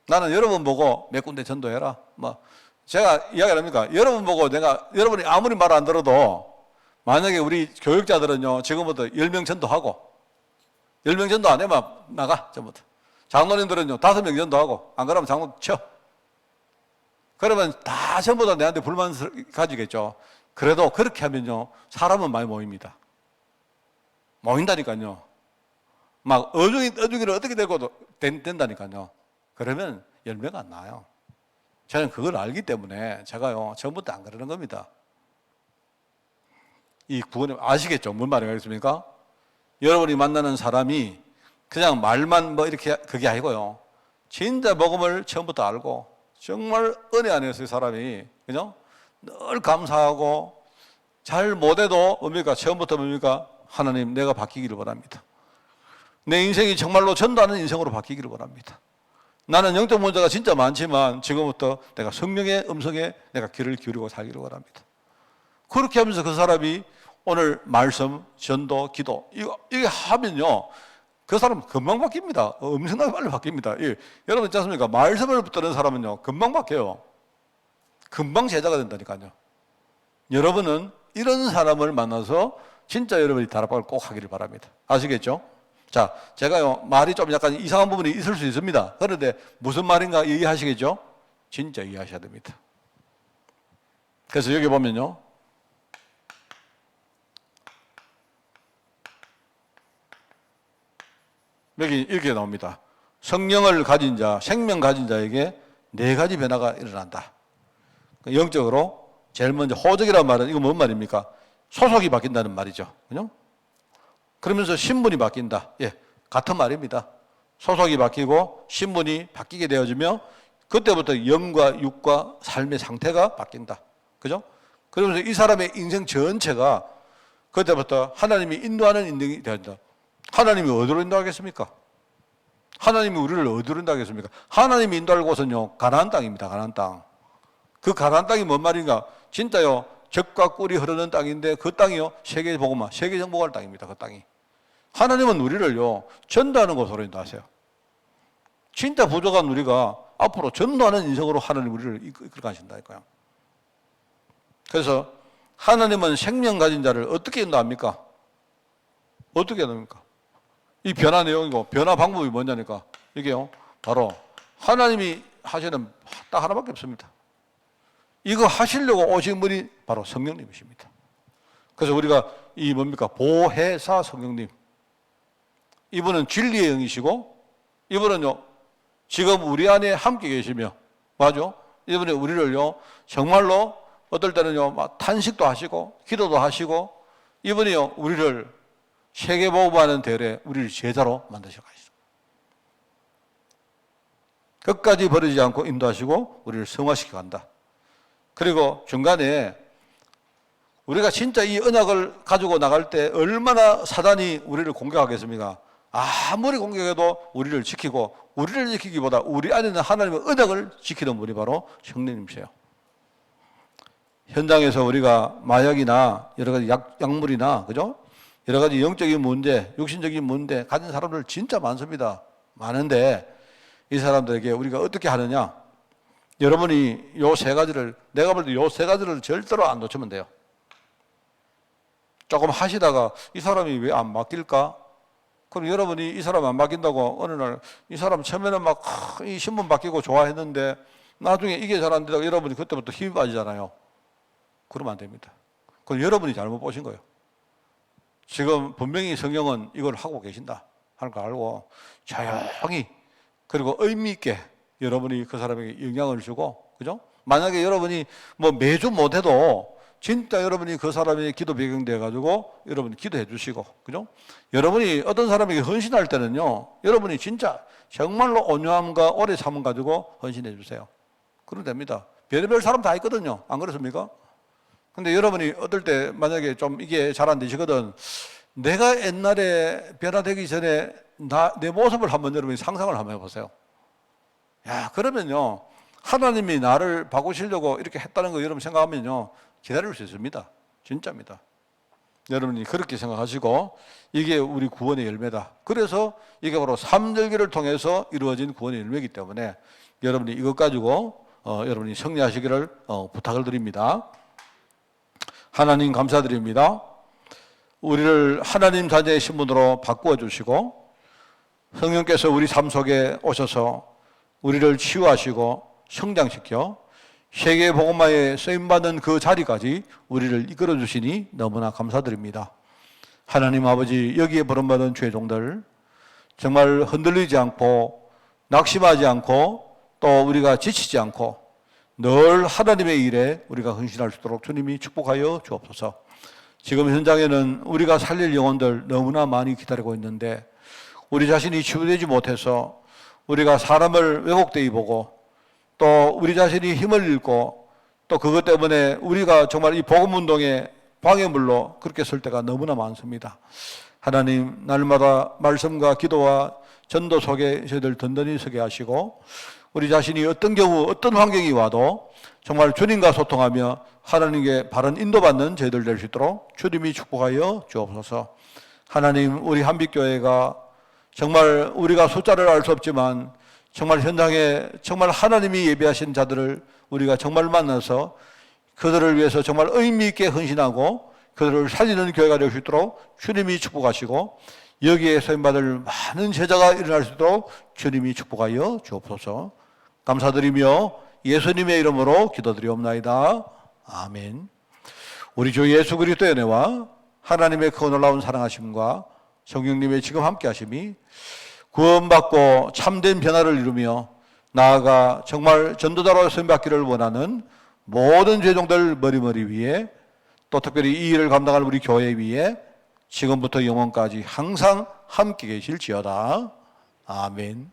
A: 나는 여러분 보고 몇 군데 전도해라. 뭐 제가 이야기를 합니까? 여러분 보고 여러분이 아무리 말 안 들어도 만약에 우리 교육자들은요, 지금부터 10명 전도하고 10명 전도 안 해면 나가, 전부터. 장로님들은요, 5명 전도하고 안 그러면 장로 쳐. 그러면 다 전부 다 내한테 불만 가지겠죠. 그래도 그렇게 하면요, 사람은 많이 모입니다. 모인다니까요. 막 어중이를 어떻게 되고도 된다니까요. 그러면 열매가 안 나요. 저는 그걸 알기 때문에 제가요, 처음부터 안 그러는 겁니다. 이 구원님 아시겠죠? 뭔 말인가 겠습니까? 여러분이 만나는 사람이 그냥 말만 뭐 이렇게 그게 아니고요. 진짜 복음을 처음부터 알고 정말 은혜 안에서 이 사람이 그죠? 늘 감사하고 잘 못해도 뭡니까? 처음부터 뭡니까? 하나님 내가 바뀌기를 원합니다. 내 인생이 정말로 전도하는 인생으로 바뀌기를 원합니다. 나는 영적 문제가 진짜 많지만 지금부터 내가 성령의 음성에 내가 귀를 기울이고 살기를 원합니다. 그렇게 하면서 그 사람이 오늘 말씀, 전도, 기도 이게 하면요. 그 사람 금방 바뀝니다. 엄청나게 빨리 바뀝니다. 예. 여러분 있지 않습니까? 말씀을 붙드는 사람은요. 금방 바뀌어요. 금방 제자가 된다니까요. 여러분은 이런 사람을 만나서 진짜 여러분이 다락방을 꼭 하기를 바랍니다. 아시겠죠? 자, 제가요, 말이 좀 약간 이상한 부분이 있을 수 있습니다. 그런데 무슨 말인가 이해하시겠죠? 진짜 이해하셔야 됩니다. 그래서 여기 보면요. 여기 이렇게 나옵니다. 성령을 가진 자, 생명 가진 자에게 4가지 변화가 일어난다. 영적으로 제일 먼저 호적이라는 말은 이거 뭔 말입니까? 소속이 바뀐다는 말이죠. 그죠? 그러면서 신분이 바뀐다. 예, 같은 말입니다. 소속이 바뀌고 신분이 바뀌게 되어지며 그때부터 영과 육과 삶의 상태가 바뀐다. 그죠? 그러면서 이 사람의 인생 전체가 그때부터 하나님이 인도하는 인생이 된다. 하나님이 어디로 인도하겠습니까? 하나님이 우리를 어디로 인도하겠습니까? 하나님이 인도할 곳은요, 가나안 땅입니다. 가나안 땅. 그 가나안 땅이 뭔 말인가? 진짜요, 젖과 꿀이 흐르는 땅인데 그 땅이요, 세계 복음화, 세계 정복할 땅입니다. 그 땅이. 하나님은 우리를요, 전도하는 곳으로 인도하세요. 진짜 부족한 우리가 앞으로 전도하는 인생으로 하나님 우리를 이끌어 가신다니까요. 그래서 하나님은 생명 가진 자를 어떻게 인도합니까? 어떻게 인도합니까? 이 변화 내용이고 변화 방법이 뭐냐니까 이게요, 바로 하나님이 하시는 딱 하나밖에 없습니다. 이거 하시려고 오신 분이 바로 성령님이십니다. 그래서 우리가 이 뭡니까? 보혜사 성령님. 이분은 진리의 영이시고, 이분은요, 지금 우리 안에 함께 계시며, 맞죠? 이분이 우리를요, 정말로 어떨 때는요, 막 탄식도 하시고, 기도도 하시고, 이분이요, 우리를 세계복음하는 대열에 우리를 제자로 만드셔 가시죠. 끝까지 버리지 않고 인도하시고, 우리를 성화시켜 간다. 그리고 중간에 우리가 진짜 이 언약을 가지고 나갈 때 얼마나 사단이 우리를 공격하겠습니까? 아무리 공격해도 우리를 지키고, 우리를 지키기보다 우리 안에 있는 하나님의 언약을 지키는 분이 바로 성령님이세요. 현장에서 우리가 마약이나 여러 가지 약물이나, 그죠? 여러 가지 영적인 문제, 육신적인 문제 가진 사람들 진짜 많습니다. 많은데 이 사람들에게 우리가 어떻게 하느냐? 여러분이 요 세 가지를, 내가 볼 때 요 세 가지를 절대로 안 놓치면 돼요. 조금 하시다가 이 사람이 왜 안 맡길까? 그럼 여러분이 이 사람 안 맡긴다고 어느 날 이 사람 처음에는 막 이 신분 바뀌고 좋아했는데 나중에 이게 잘 안 되다가 여러분이 그때부터 힘이 빠지잖아요. 그러면 안 됩니다. 그럼 여러분이 잘못 보신 거예요. 지금 분명히 성령은 이걸 하고 계신다 하는 거 알고 조용히 그리고 의미 있게 여러분이 그 사람에게 영향을 주고, 그죠? 만약에 여러분이 뭐 매주 못해도 진짜 여러분이 그 사람의 기도 배경 돼가지고 여러분이 기도해 주시고, 그죠? 여러분이 어떤 사람에게 헌신할 때는요, 여러분이 진짜 정말로 온유함과 오래 참음 가지고 헌신해 주세요. 그러면 됩니다. 별의별 사람 다 있거든요. 안 그렇습니까? 근데 여러분이 어떨 때 만약에 좀 이게 잘 안 되시거든, 내가 옛날에 변화되기 전에 내 모습을 한번 여러분이 상상을 한번 해보세요. 야, 그러면요, 하나님이 나를 바꾸시려고 이렇게 했다는 거 여러분 생각하면요, 기다릴 수 있습니다. 진짜입니다. 여러분이 그렇게 생각하시고, 이게 우리 구원의 열매다. 그래서 이게 바로 삼절기를 통해서 이루어진 구원의 열매이기 때문에 여러분이 이것 가지고 여러분이 승리하시기를 부탁을 드립니다. 하나님 감사드립니다. 우리를 하나님 자녀의 신분으로 바꾸어 주시고, 성령께서 우리 삶 속에 오셔서 우리를 치유하시고 성장시켜 세계 복음화에 쓰임받는 그 자리까지 우리를 이끌어 주시니 너무나 감사드립니다. 하나님 아버지, 여기에 부름받은 죄종들 정말 흔들리지 않고 낙심하지 않고 또 우리가 지치지 않고 늘 하나님의 일에 우리가 헌신할 수 있도록 주님이 축복하여 주옵소서. 지금 현장에는 우리가 살릴 영혼들 너무나 많이 기다리고 있는데 우리 자신이 치유되지 못해서 우리가 사람을 왜곡되이 보고 또 우리 자신이 힘을 잃고 또 그것 때문에 우리가 정말 이 복음운동의 방해물로 그렇게 설 때가 너무나 많습니다. 하나님, 날마다 말씀과 기도와 전도 속에 저희들 든든히 서게 하시고 우리 자신이 어떤 경우 어떤 환경이 와도 정말 주님과 소통하며 하나님께 바른 인도받는 저희들 될 수 있도록 주님이 축복하여 주옵소서. 하나님, 우리 한빛교회가 정말 우리가 숫자를 알 수 없지만 정말 현장에 정말 하나님이 예비하신 자들을 우리가 정말 만나서 그들을 위해서 정말 의미 있게 헌신하고 그들을 살리는 교회가 될 수 있도록 주님이 축복하시고 여기에 소임받을 많은 제자가 일어날 수 있도록 주님이 축복하여 주옵소서. 감사드리며 예수님의 이름으로 기도드리옵나이다. 아멘. 우리 주 예수 그리스도의 은혜와 하나님의 그 놀라운 사랑하심과 성령님의 지금 함께 하심이 구원받고 참된 변화를 이루며 나아가 정말 전도자로 쓰임받기를 원하는 모든 죄종들 머리머리 위에 또 특별히 이 일을 감당할 우리 교회 위에 지금부터 영원까지 항상 함께 계실지어다. 아멘.